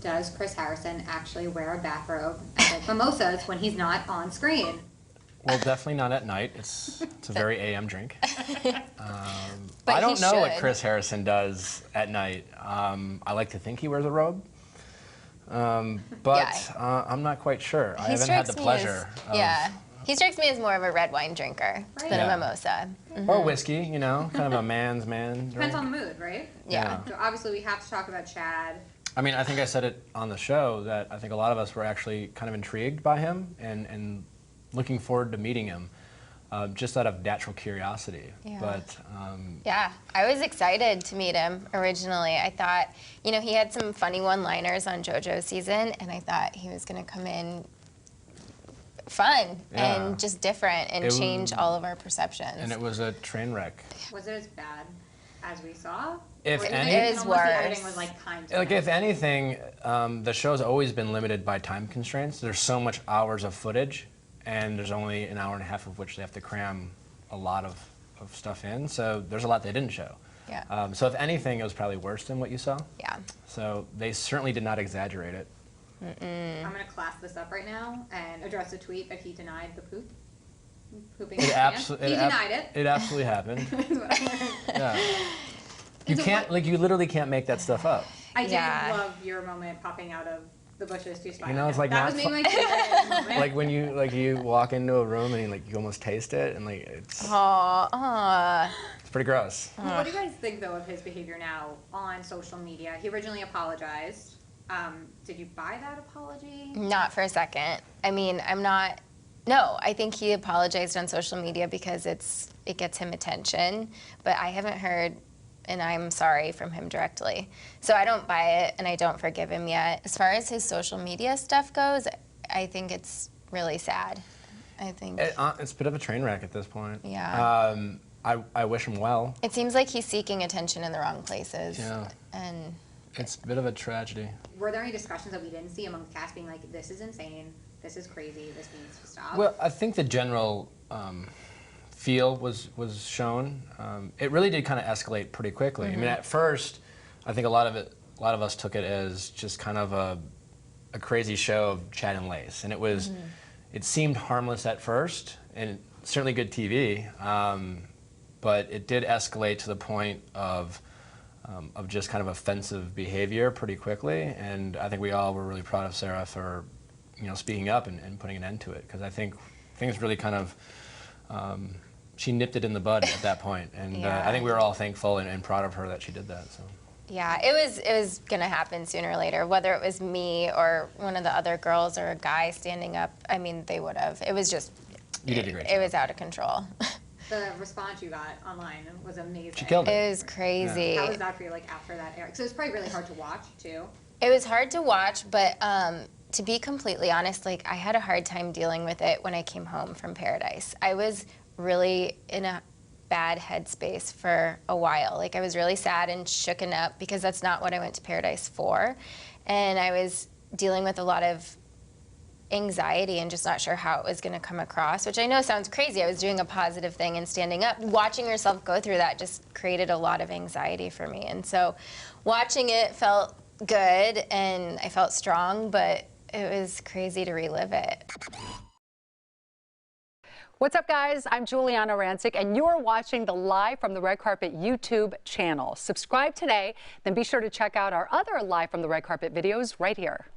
does Chris Harrison actually wear a bathrobe and drink mimosas when he's not on screen? Well, definitely not at night. It's a very AM drink. But I don't know what should. Chris Harrison does at night. I like to think he wears a robe, but I'm not quite sure. I haven't had the pleasure. He strikes me as more of a red wine drinker than a mimosa. Or whiskey, you know, kind of a man's man. Depends on the mood, right? Yeah. So obviously we have to talk about Chad. I mean, I think I said it on the show that I think a lot of us were actually kind of intrigued by him and looking forward to meeting him, just out of natural curiosity. Yeah. But yeah, I was excited to meet him originally. I thought, you know, he had some funny one-liners on JoJo's season, and I thought he was going to come in fun and just different and change all of our perceptions. And it was a train wreck. Was it as bad as we saw? If any, it was worse. The editing was like kind of like if anything, the show's always been limited by time constraints. There's so much hours of footage, and there's only an hour and a half of which they have to cram a lot of stuff in. So there's a lot they didn't show. Yeah. So if anything, it was probably worse than what you saw. Yeah. So they certainly did not exaggerate it. I'm going to class this up right now and address a tweet that he denied the pooping. He denied it. It absolutely happened. Is what I heard. Yeah. You can't, like, you literally can't make that stuff up. I did love your moment popping out of the bushes to smile. You know, it's like that was maybe my favorite moment. Like when you walk into a room and you almost taste it, and like it's pretty gross. Well, what do you guys think though of his behavior now on social media? He originally apologized. Did you buy that apology? Not for a second. I mean, no, I think he apologized on social media because it gets him attention, but I haven't heard and I'm sorry from him directly. So I don't buy it and I don't forgive him yet. As far as his social media stuff goes, I think it's really sad. I think it's a bit of a train wreck at this point. Yeah. I wish him well. It seems like he's seeking attention in the wrong places. Yeah. And it's a bit of a tragedy. Were there any discussions that we didn't see among the cast being like, this is insane, this is crazy, this needs to stop? Well, I think the general feel was shown. It really did kind of escalate pretty quickly. I mean, at first, I think a lot of us took it as just kind of a crazy show of Chad and Lace, and it was. It seemed harmless at first, and certainly good TV, but it did escalate to the point of just kind of offensive behavior pretty quickly, and I think we all were really proud of Sarah for, speaking up and putting an end to it, because I think things really kind of, she nipped it in the bud at that point, and I think we were all thankful and proud of her that she did that. So. Yeah, it was gonna happen sooner or later, whether it was me or one of the other girls or a guy standing up. I mean, they would have. It was just. You did a great job. It was out of control. The response you got online was amazing. She killed it. It was crazy. How was that for you, like, after that era? So it was probably really hard to watch, too. It was hard to watch, but to be completely honest, like, I had a hard time dealing with it when I came home from Paradise. I was really in a bad headspace for a while. Like, I was really sad and shooken up because that's not what I went to Paradise for. And I was dealing with a lot of anxiety and just not sure how it was going to come across, which I know sounds crazy. I was doing a positive thing and standing up. Watching yourself go through that just created a lot of anxiety for me. And so watching it felt good and I felt strong, but it was crazy to relive it. What's up, guys? I'm Giuliana Rancic, and you're watching the Live from the Red Carpet YouTube channel. Subscribe today, then be sure to check out our other Live from the Red Carpet videos right here.